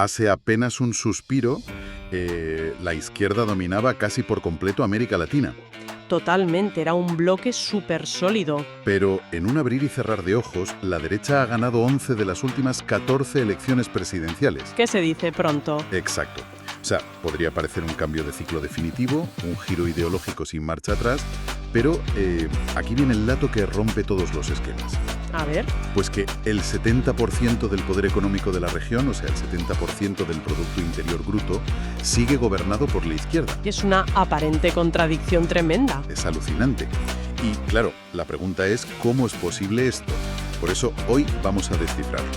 Hace apenas un suspiro, la izquierda dominaba casi por completo América Latina. Totalmente, era un bloque súper sólido. Pero en un abrir y cerrar de ojos, la derecha ha ganado 11 de las últimas 14 elecciones presidenciales. ¿Qué se dice pronto? Exacto. O sea, podría parecer un cambio de ciclo definitivo, un giro ideológico sin marcha atrás, pero aquí viene el dato que rompe todos los esquemas. A ver. Pues que el 70% del poder económico de la región, o sea, el 70% del Producto Interior Bruto, sigue gobernado por la izquierda. Es una aparente contradicción tremenda. Es alucinante. Y claro, la pregunta es, ¿cómo es posible esto? Por eso hoy vamos a descifrarlo.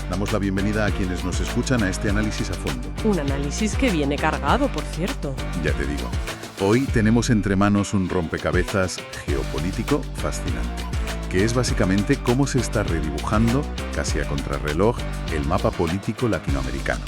Damos la bienvenida a quienes nos escuchan a este análisis a fondo. Un análisis que viene cargado, por cierto. Ya te digo. Hoy tenemos entre manos un rompecabezas geopolítico fascinante, que es básicamente cómo se está redibujando, casi a contrarreloj, el mapa político latinoamericano.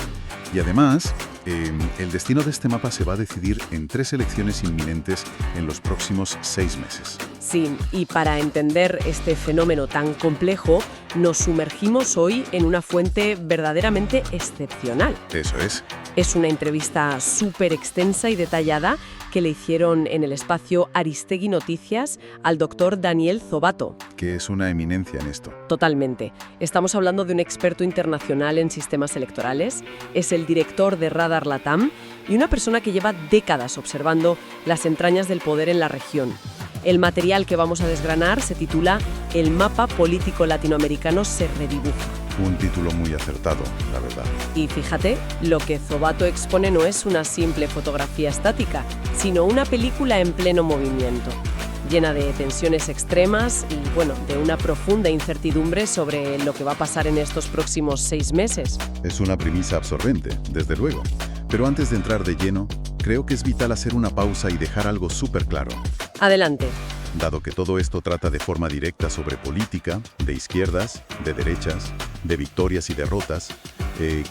Y además, el destino de este mapa se va a decidir en 3 elecciones inminentes en los próximos 6 meses. Sí, y para entender este fenómeno tan complejo, nos sumergimos hoy en una fuente verdaderamente excepcional. Eso es. Es una entrevista súper extensa y detallada que le hicieron en el espacio Aristegui Noticias al doctor Daniel Zobato. Que es una eminencia en esto. Totalmente. Estamos hablando de un experto internacional en sistemas electorales, es el director de Radar Latam y una persona que lleva décadas observando las entrañas del poder en la región. El material que vamos a desgranar se titula El mapa político latinoamericano se redibuja. Un título muy acertado, la verdad. Y fíjate, lo que Zobato expone no es una simple fotografía estática, sino una película en pleno movimiento, llena de tensiones extremas y, bueno, de una profunda incertidumbre sobre lo que va a pasar en estos próximos 6 meses. Es una premisa absorbente, desde luego. Pero antes de entrar de lleno, creo que es vital hacer una pausa y dejar algo súper claro. Adelante. Dado que todo esto trata de forma directa sobre política, de izquierdas, de derechas, de victorias y derrotas,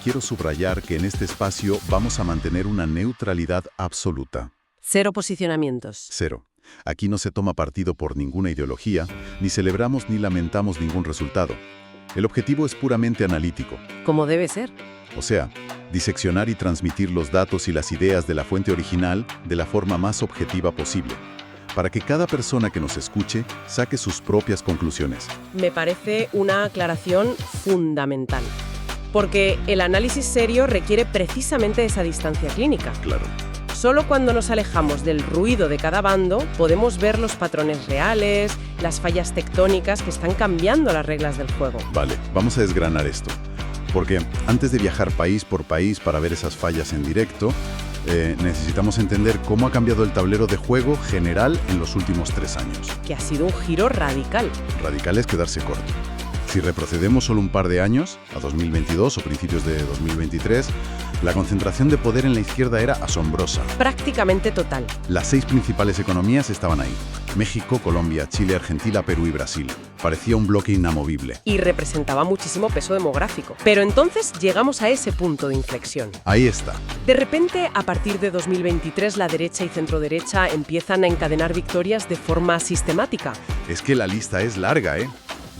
quiero subrayar que en este espacio vamos a mantener una neutralidad absoluta. Cero posicionamientos. Cero. Aquí no se toma partido por ninguna ideología, ni celebramos ni lamentamos ningún resultado. El objetivo es puramente analítico. Como debe ser. O sea, diseccionar y transmitir los datos y las ideas de la fuente original de la forma más objetiva posible, para que cada persona que nos escuche saque sus propias conclusiones. Me parece una aclaración fundamental, porque el análisis serio requiere precisamente esa distancia clínica. Claro. Solo cuando nos alejamos del ruido de cada bando podemos ver los patrones reales, las fallas tectónicas que están cambiando las reglas del juego. Vale, vamos a desgranar esto. Porque antes de viajar país por país para ver esas fallas en directo, necesitamos entender cómo ha cambiado el tablero de juego general en los últimos 3 años. Que ha sido un giro radical. Radical es quedarse corto. Si retrocedemos solo un par de años, a 2022 o principios de 2023, la concentración de poder en la izquierda era asombrosa. Prácticamente total. Las 6 principales economías estaban ahí. México, Colombia, Chile, Argentina, Perú y Brasil. Parecía un bloque inamovible. Y representaba muchísimo peso demográfico. Pero entonces llegamos a ese punto de inflexión. Ahí está. De repente, a partir de 2023, la derecha y centroderecha empiezan a encadenar victorias de forma sistemática. Es que la lista es larga, ¿eh?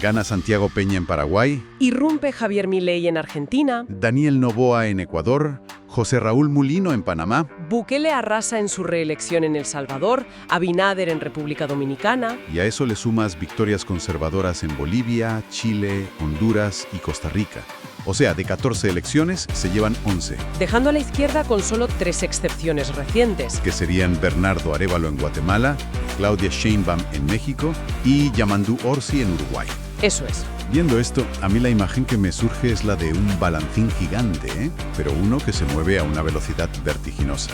Gana Santiago Peña en Paraguay. Irrumpe Javier Milei en Argentina. Daniel Noboa en Ecuador. José Raúl Mulino en Panamá. Bukele arrasa en su reelección en El Salvador. Abinader en República Dominicana. Y a eso le sumas victorias conservadoras en Bolivia, Chile, Honduras y Costa Rica. O sea, de 14 elecciones se llevan 11. Dejando a la izquierda con solo 3 excepciones recientes. Que serían Bernardo Arévalo en Guatemala, Claudia Sheinbaum en México y Yamandu Orsi en Uruguay. Eso es. Viendo esto, a mí la imagen que me surge es la de un balancín gigante, ¿eh? Pero uno que se mueve a una velocidad vertiginosa.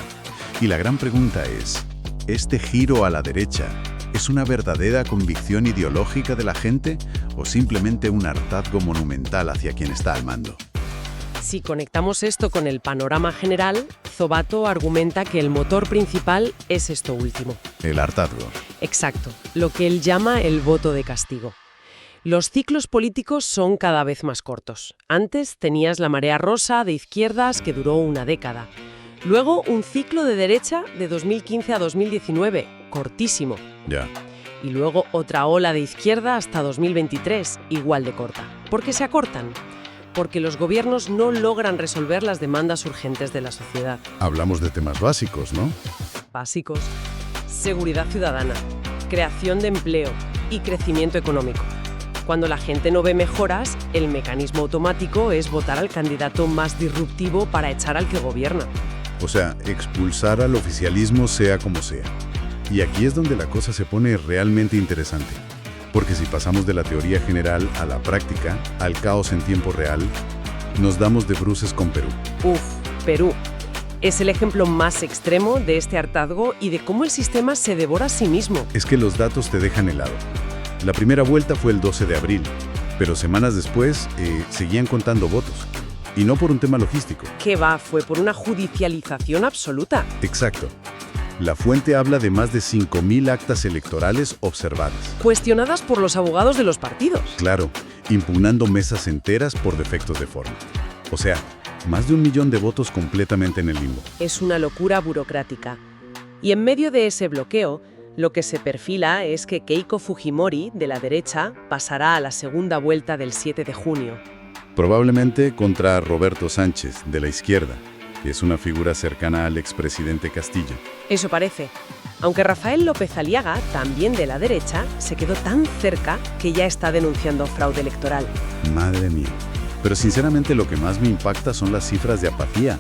Y la gran pregunta es, ¿este giro a la derecha es una verdadera convicción ideológica de la gente o simplemente un hartazgo monumental hacia quien está al mando? Si conectamos esto con el panorama general, Zobato argumenta que el motor principal es esto último. El hartazgo. Exacto, lo que él llama el voto de castigo. Los ciclos políticos son cada vez más cortos. Antes tenías la marea rosa de izquierdas que duró una década. Luego un ciclo de derecha de 2015 a 2019, cortísimo. Ya. Y luego otra ola de izquierda hasta 2023, igual de corta. ¿Por qué se acortan? porque los gobiernos no logran resolver las demandas urgentes de la sociedad. Hablamos de temas básicos, ¿no? Básicos: seguridad ciudadana, creación de empleo y crecimiento económico. Cuando la gente no ve mejoras, el mecanismo automático es votar al candidato más disruptivo para echar al que gobierna. O sea, expulsar al oficialismo sea como sea. Y aquí es donde la cosa se pone realmente interesante. Porque si pasamos de la teoría general a la práctica, al caos en tiempo real, nos damos de bruces con Perú. Perú. Es el ejemplo más extremo de este hartazgo y de cómo el sistema se devora a sí mismo. Es que los datos te dejan helado. La primera vuelta fue el 12 de abril, pero semanas después seguían contando votos. Y no por un tema logístico. ¿Qué va? Fue por una judicialización absoluta. Exacto. La fuente habla de más de 5.000 actas electorales observadas. Cuestionadas por los abogados de los partidos. Claro, impugnando mesas enteras por defectos de forma. O sea, más de 1 millón de votos completamente en el limbo. Es una locura burocrática. Y en medio de ese bloqueo, lo que se perfila es que Keiko Fujimori, de la derecha, pasará a la segunda vuelta del 7 de junio. Probablemente contra Roberto Sánchez, de la izquierda, que es una figura cercana al expresidente Castillo. Eso parece. Aunque Rafael López Aliaga, también de la derecha, se quedó tan cerca que ya está denunciando fraude electoral. Madre mía. Pero sinceramente lo que más me impacta son las cifras de apatía.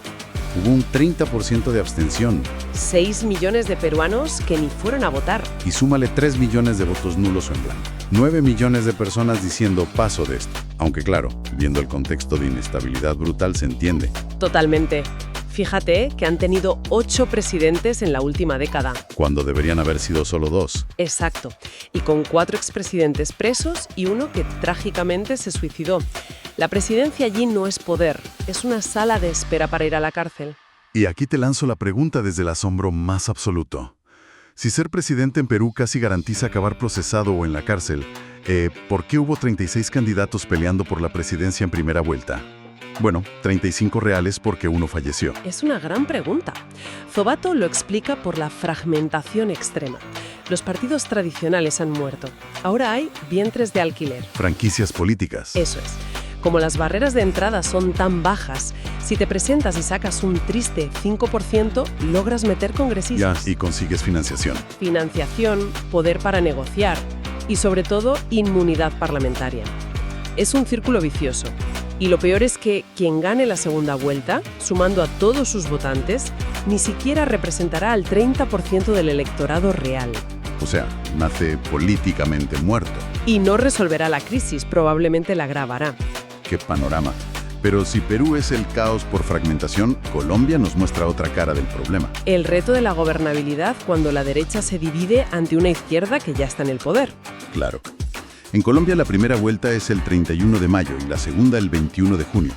Hubo un 30% de abstención. 6 millones de peruanos que ni fueron a votar. Y súmale 3 millones de votos nulos o en blanco. 9 millones de personas diciendo paso de esto. Aunque claro, viendo el contexto de inestabilidad brutal se entiende. Totalmente. Fíjate que han tenido 8 presidentes en la última década. Cuando deberían haber sido solo 2. Exacto. Y con 4 expresidentes presos y uno que trágicamente se suicidó. La presidencia allí no es poder, es una sala de espera para ir a la cárcel. Y aquí te lanzo la pregunta desde el asombro más absoluto. Si ser presidente en Perú casi garantiza acabar procesado o en la cárcel, ¿por qué hubo 36 candidatos peleando por la presidencia en primera vuelta? Bueno, 35 reales porque uno falleció. Es una gran pregunta. Zobato lo explica por la fragmentación extrema. Los partidos tradicionales han muerto. Ahora hay vientres de alquiler. Franquicias políticas. Eso es. Como las barreras de entrada son tan bajas, si te presentas y sacas un triste 5%, logras meter congresistas. Ya, y consigues financiación. Financiación, poder para negociar y, sobre todo, inmunidad parlamentaria. Es un círculo vicioso. Y lo peor es que quien gane la segunda vuelta, sumando a todos sus votantes, ni siquiera representará al 30% del electorado real. O sea, nace políticamente muerto. Y no resolverá la crisis, probablemente la agravará. ¡Qué panorama! Pero si Perú es el caos por fragmentación, Colombia nos muestra otra cara del problema. El reto de la gobernabilidad cuando la derecha se divide ante una izquierda que ya está en el poder. Claro. En Colombia la primera vuelta es el 31 de mayo y la segunda el 21 de junio.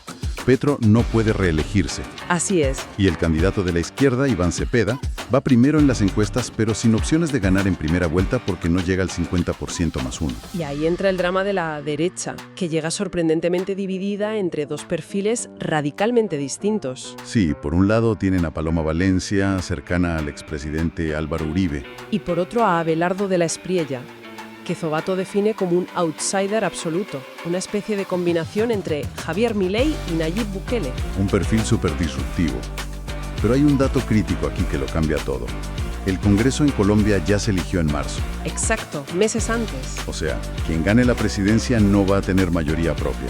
Petro no puede reelegirse. Así es. Y el candidato de la izquierda, Iván Cepeda, va primero en las encuestas, pero sin opciones de ganar en primera vuelta porque no llega al 50% más uno. Y ahí entra el drama de la derecha, que llega sorprendentemente dividida entre dos perfiles radicalmente distintos. Sí, por un lado tienen a Paloma Valencia, cercana al expresidente Álvaro Uribe. Y por otro a Abelardo de la Espriella, que Zobato define como un outsider absoluto, una especie de combinación entre Javier Milei y Nayib Bukele. Un perfil súper disruptivo. Pero hay un dato crítico aquí que lo cambia todo. El Congreso en Colombia ya se eligió en marzo. Exacto, meses antes. O sea, quien gane la presidencia no va a tener mayoría propia.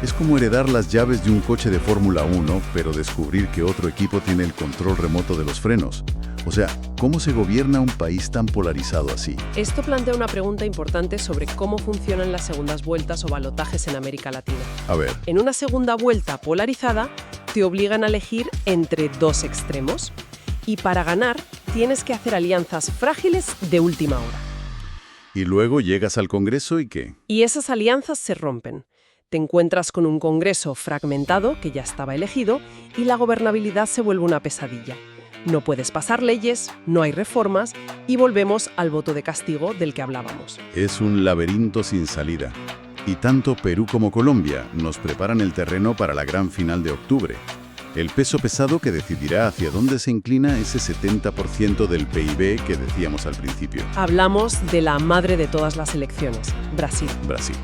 Es como heredar las llaves de un coche de Fórmula 1, pero descubrir que otro equipo tiene el control remoto de los frenos. O sea, ¿cómo se gobierna un país tan polarizado así? Esto plantea una pregunta importante sobre cómo funcionan las segundas vueltas o balotajes en América Latina. A ver. En una segunda vuelta polarizada, te obligan a elegir entre dos extremos. Y para ganar, tienes que hacer alianzas frágiles de última hora. Y luego llegas al Congreso y ¿qué? Y esas alianzas se rompen. Te encuentras con un Congreso fragmentado, que ya estaba elegido, y la gobernabilidad se vuelve una pesadilla. No puedes pasar leyes, no hay reformas y volvemos al voto de castigo del que hablábamos. Es un laberinto sin salida. Y tanto Perú como Colombia nos preparan el terreno para la gran final de octubre. El peso pesado que decidirá hacia dónde se inclina ese 70% del PIB que decíamos al principio. Hablamos de la madre de todas las elecciones, Brasil. Brasil.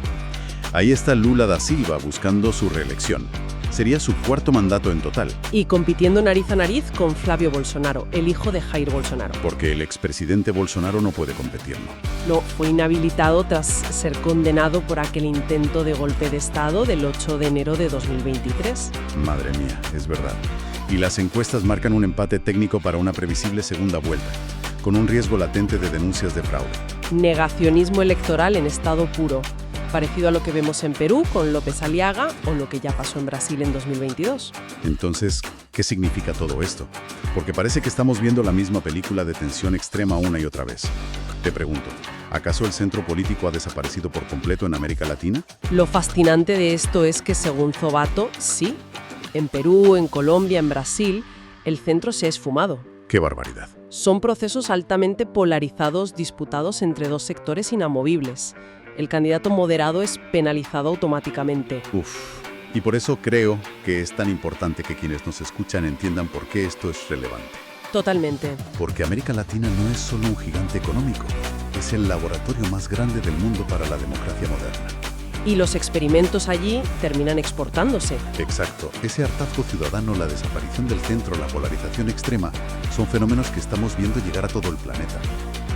Ahí está Lula da Silva buscando su reelección. Sería su cuarto mandato en total, Y compitiendo nariz a nariz con Flavio Bolsonaro, el hijo de Jair Bolsonaro. porque el expresidente Bolsonaro no puede competir, ¿no? No, fue inhabilitado tras ser condenado por aquel intento de golpe de Estado del 8 de enero de 2023. Madre mía, es verdad. Y las encuestas marcan un empate técnico para una previsible segunda vuelta, con un riesgo latente de denuncias de fraude. Negacionismo electoral en estado puro, parecido a lo que vemos en Perú con López Aliaga o lo que ya pasó en Brasil en 2022. Entonces, ¿qué significa todo esto? Porque parece que estamos viendo la misma película de tensión extrema una y otra vez. Te pregunto, ¿acaso el centro político ha desaparecido por completo en América Latina? Lo fascinante de esto es que, según Zobato, sí, en Perú, en Colombia, en Brasil, el centro se ha esfumado. ¡Qué barbaridad! Son procesos altamente polarizados disputados entre dos sectores inamovibles. El candidato moderado es penalizado automáticamente. Uf. Y por eso creo que es tan importante que quienes nos escuchan entiendan por qué esto es relevante. Totalmente. Porque América Latina no es solo un gigante económico, es el laboratorio más grande del mundo para la democracia moderna. Y los experimentos allí terminan exportándose. Exacto. Ese hartazgo ciudadano, la desaparición del centro, la polarización extrema, son fenómenos que estamos viendo llegar a todo el planeta.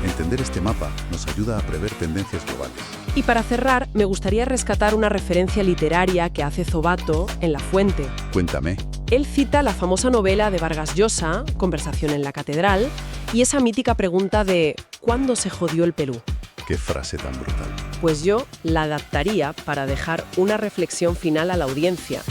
Entender este mapa nos ayuda a prever tendencias globales. Y para cerrar, me gustaría rescatar una referencia literaria que hace Zobato en La Fuente. Cuéntame. Él cita la famosa novela de Vargas Llosa, Conversación en la Catedral, y esa mítica pregunta de ¿cuándo se jodió el Perú? Qué frase tan brutal. Pues yo la adaptaría para dejar una reflexión final a la audiencia.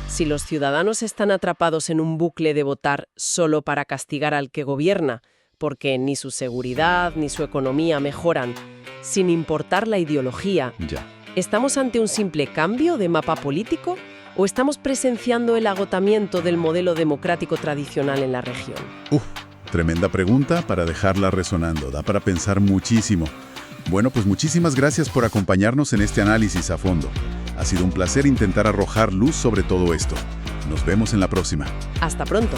Si los ciudadanos están atrapados en un bucle de votar solo para castigar al que gobierna, porque ni su seguridad ni su economía mejoran, sin importar la ideología, Ya. ¿estamos ante un simple cambio de mapa político o estamos presenciando el agotamiento del modelo democrático tradicional en la región? Tremenda pregunta para dejarla resonando. Da para pensar muchísimo. Bueno, pues muchísimas gracias por acompañarnos en este análisis a fondo. Ha sido un placer intentar arrojar luz sobre todo esto. Nos vemos en la próxima. Hasta pronto.